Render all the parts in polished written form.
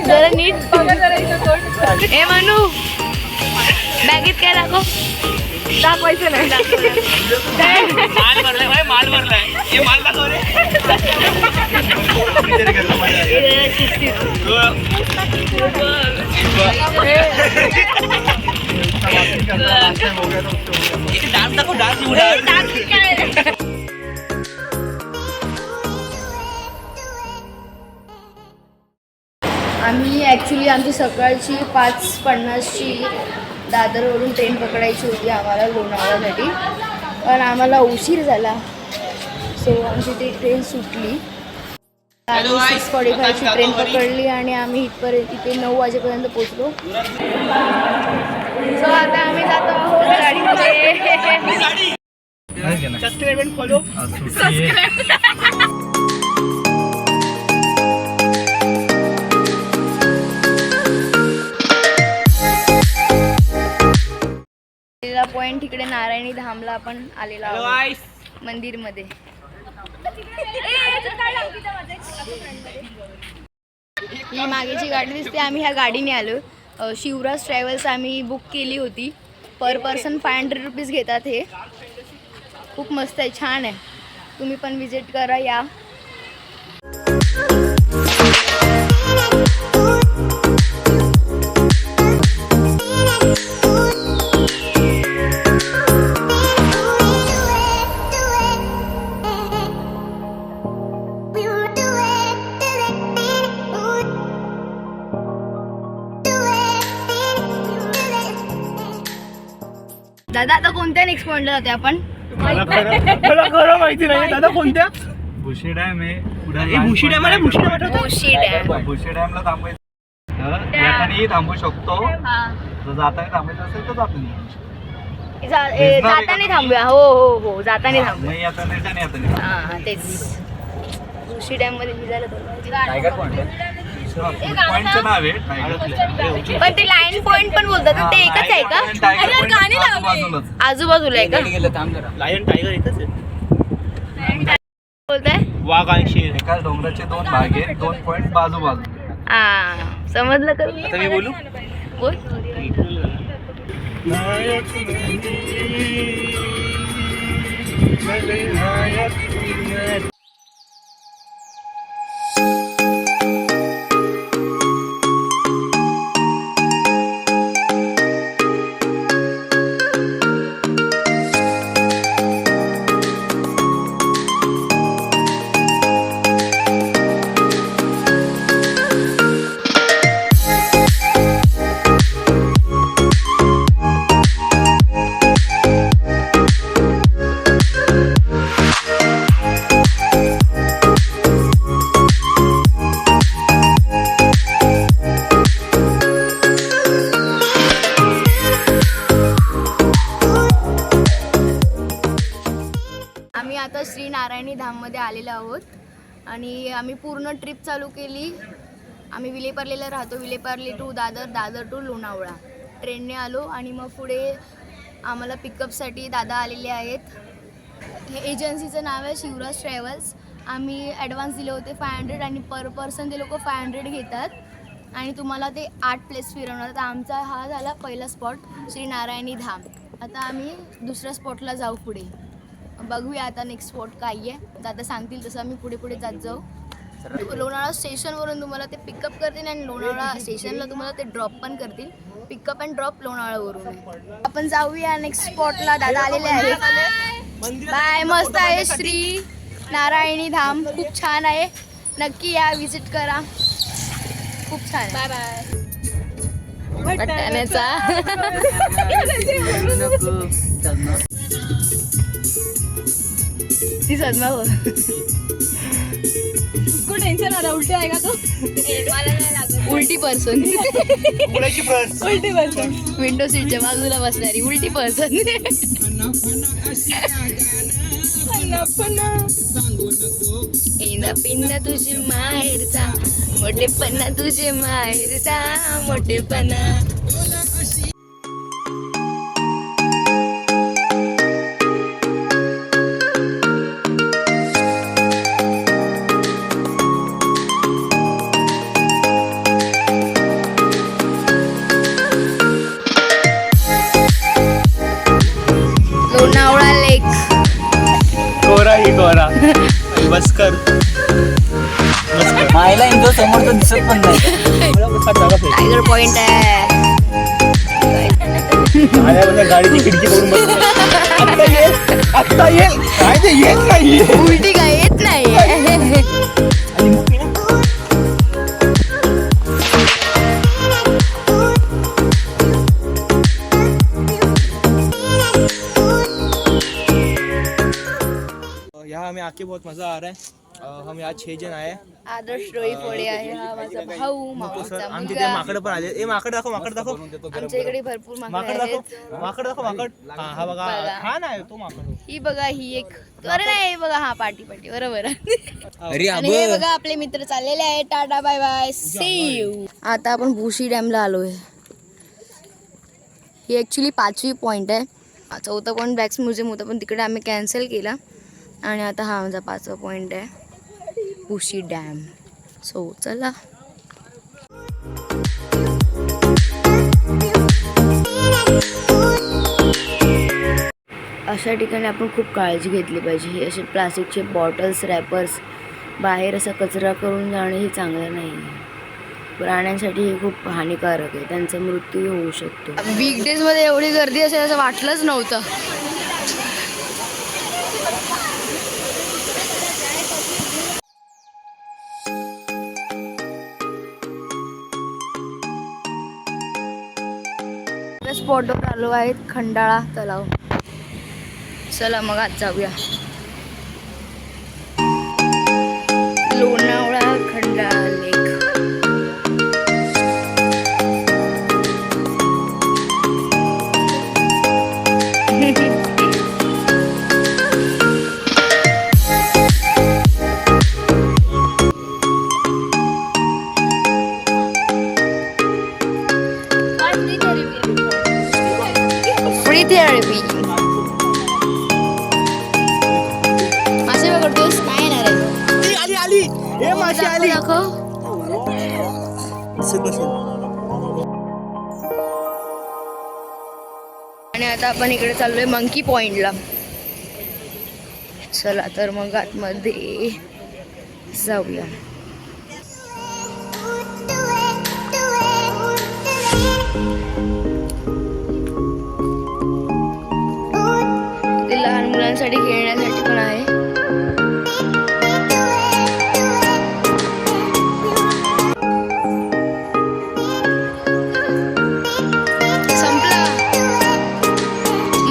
जरा नीट ए मनू बॅगेत काय दाखवायचं नाही माल भरलाय हे माल दाखव रे डान्स दाखव डान्स आम्ही ॲक्च्युली आमची सकाळची 5:50ची दादरवरून ट्रेन पकडायची होती आम्हाला लोणावळ्यासाठी, पण आम्हाला उशीर झाला सो आमची ती ट्रेन सुटली. आम्ही 6:45ची ट्रेन पकडली आणि आम्ही इथे 9 वाजेपर्यंत पोचलो. सो आता आम्ही जातो आहोत गाडीमध्ये. सबस्क्राइब फॉलो पॉइंट इकडे नारायणी धामला आपण आलेलो आहोत मंदिरमध्ये. ही मागेची गाडी दिसते, आम्ही ह्या गाडीने आलो. शिवराज ट्रॅव्हल्स आम्ही बुक केली होती. पर पर्सन 500 रुपीज घेतात. हे खूप मस्त आहे, छान आहे. तुम्ही पण विजिट करा या. दादा आता कोणत्या नेक्स्ट पॉइंटला जाते आपण? मला खरं माहिती नाही दादा कोणत्या. भुशी डॅम आहे. भुशी डॅम आहे. भुशी डॅमला थांबायचं. याताने थांबू शकतो. जर जाताना थांबायचं असेल तर जाताना थांबूया. हो हो जाताना थांबूया. याताने तेच भुशी डॅम मध्ये भिजायला टायगर पॉइंट पॉइंटचं नाव आहे. पण ते लाईन पॉइंट पण बोलतात, ते एकच आहे का? आजूबाजूला आहे का? लायन टायगर एकच आहे. बोलताय वाघ आणि शेर एकाच डोंगराचे 2 भाग आहेत. 2 पॉइंट बाजू. समजलं का? आता मी बोलू. बोल. आता श्री नारायणी धाममध्ये आलेलो आहोत आणि आम्ही पूर्ण ट्रिप चालू केली. आम्ही विलेपार्लेला राहतो. विलेपार्ले टू दादर, दादर टू लोणावळा ट्रेनने आलो आणि मग पुढे आम्हाला पिकअपसाठी दादा आलेले आहेत. हे एजन्सीचं नाव आहे शिवराज ट्रॅव्हल्स. आम्ही ॲडव्हान्स दिले होते 500 आणि पर पर्सन ते लोक 500 घेतात आणि तुम्हाला ते 8 प्लेस फिरवणार. तर आमचा हा झाला पहिला स्पॉट श्री नारायणी धाम. आता आम्ही दुसऱ्या स्पॉटला जाऊ. पुढे बघूया आता नेक्स्ट स्पॉट काय आहे. दादा सांगतील तसं आम्ही पुढे पुढे जात जाऊ. लोणावळा स्टेशनवरून तुम्हाला ते पिकअप करतील आणि लोणावळा स्टेशनला तुम्हाला ते ड्रॉप पण करतील. पिकअप अँड ड्रॉप लोणावळावरून. आपण जाऊया नेक्स्ट स्पॉटला. दादा आलेले आहेत. बाय. मस्त आहे श्री नारायणी धाम. खूप छान आहे. नक्की या, विजिट करा. खूप छान. Bye bye. भट्टाण्याचा ती सदमा हो. उसको टेंशन आ रहा उल्टी आएगा तो. मला नाही लागत. उलटी पर्सन. उलटी पर्सन विंडो सीटच्या बाजूला बसणारी उलटी पर्सन. पिंड तुझी माहेरचा मोठेपणा, तुझे माहेरचा मोठेपणा. गोरा ही गोरा. बस कर. मायला इंदो समोर तर दिसत पण नाही. टायगर पॉइंट आहे. गाडीची खिडकी करून आता येईल काय ते येत नाही. उलटी काय येत नाही. यहाँ हमें आके बहुत मजा आ रहा है. हम यहाँ 6 जण आहे. आदर्श रोई फोडे आहे हा माझा भाऊ मामाचा आमच्या मुलगा. माकडं पण आले. ए माकड दाखव माकड दाखव. आमच्या इकडे भरपूर माकड माकडे दाखव आहेत. माकड दाखव माकड. हा बघा बघा. हा नाही तो माकड. ही बघा ही एक अरे नाही बघा हा पाटी पाटी बरोबर. अरे आणि हे बघा आपले मित्र चाललेले आहेत. Tata bye bye see you. आता आपण भुशी डॅमला आलोय. ही ॲक्च्युली 5वी पॉईंट आहे. 4था पॉईंट बॅक्स म्युझियम होता पण तिकडे आम्ही कॅन्सल केला आणि आता हा माझा 5वा पॉईंट आहे भुशी डॅम. सो चला. अशा ठिकाणी आपण खूप काळजी घेतली पाहिजे. हे असे प्लास्टिकचे बॉटल्स रॅपर्स बाहेर असा कचरा करून जाणे हे चांगलं नाही आहे. प्राण्यांसाठी हे खूप हानिकारक आहे. त्यांचा मृत्यू होऊ शकतो. वीकडेजमध्ये एवढी गर्दी असेल असं वाटलंच नव्हतं. स्पॉटवर आलो आहे खंडाळा तलाव. चला मग आज जाऊया. Lonavala Khandala lake. Free therapy. मासे पकडतोस काय येणार आहे. आली आली. ए माशी आली. दाखव. आणि आता आपण इकडे चाललोय मंकी पॉइंटला. चला तर मग आतमध्ये जाऊया. इथे लहान मुलांसाठी खेळण्यासाठी पण आहे. संपला.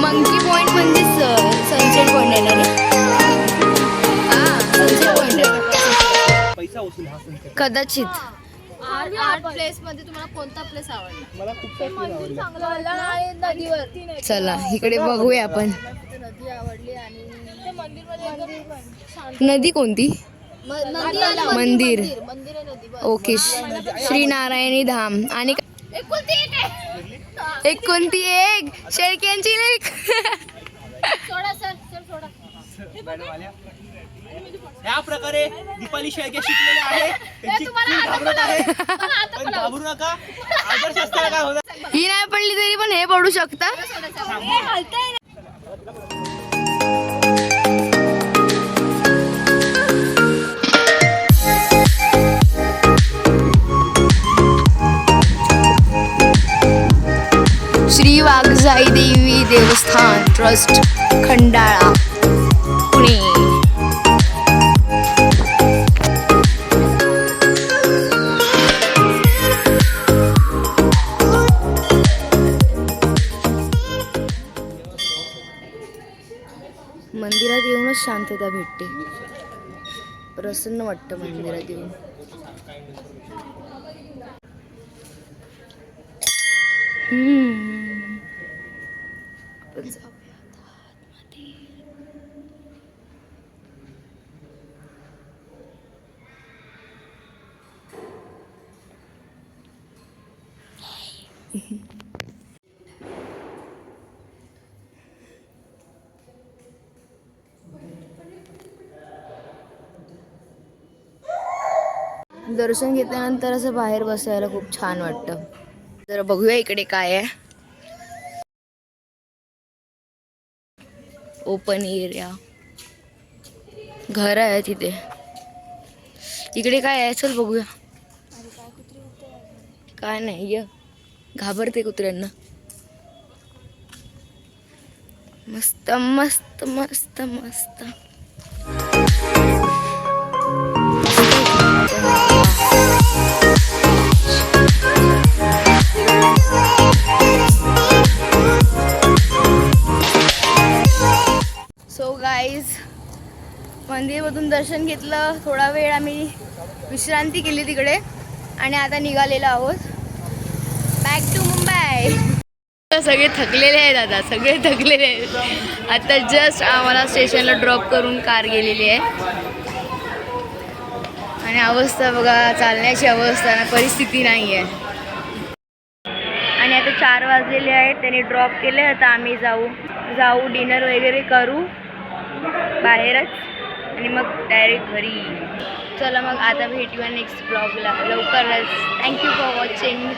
मंकी पॉइंट म्हणजे सनसेट पॉइंट आहे ना रे. हा सनसेट पॉइंट आहे पैसा वसूल हा संत. कदाचित. आर्ट प्लेस मध्ये तुम्हाला कोणता प्लेस आवडला? मला खूप आवडला. चला इकडे बघूया आपण. नदी आवडली आणि ते मंदिर मध्ये नदी कोणती. मंदिर. मंदिर आहे नदी. ओके. श्री नारायणी धाम. आणि एक कोणती एक शेळक्यांची लेक. सोडा सर सर सोडा. या प्रकारे दीपाली शेळके शिकलेले आहे. त्यांची खूप घाबरत आहे. पण घाबरू नका. आदर्श असताना काय होतं. ही नाही पडली तरी पण हे पडू शकता. श्री वाघजाई देवी देवस्थान ट्रस्ट खंडाळा पुणे. मंदिरात येऊनच शांतता भेटते. प्रसन्न वाटतं मंदिरात येऊन. आपण जाऊया आता आतमध्ये. दर्शन घेतल्यानंतर असं बाहेर बसायला खूप छान वाटतं. जरा बघूया इकडे काय आहे. Open area. घर आहे तिथे. इकडे काय आहे चल बघूया. काय नाही य घाबरते कुत्र्यांना. मस्त मस्त मस्त मस्त. सो गाईज मंदिरमधून दर्शन घेतलं. थोडा वेळ आम्ही विश्रांती केली तिकडे आणि आता निघालेलो आहोत बॅक टू मुंबई. सगळे थकलेले आहेत आता, सगळे थकलेले आहेत. आता जस्ट आम्हाला स्टेशनला ड्रॉप करून कार गेलेली आहे आणि अवस्था बघा, चालण्याची अवस्था ना, परिस्थिती नाही आहे. आणि आता 4 वाजलेले आहेत. त्यांनी ड्रॉप केले. आता आम्ही जाऊ डिनर वगैरे करू बाहेरच आणि मग डायरेक्ट घरी. चला मग आता भेटूया नेक्स्ट ब्लॉगला लवकरच. Thank you for watching.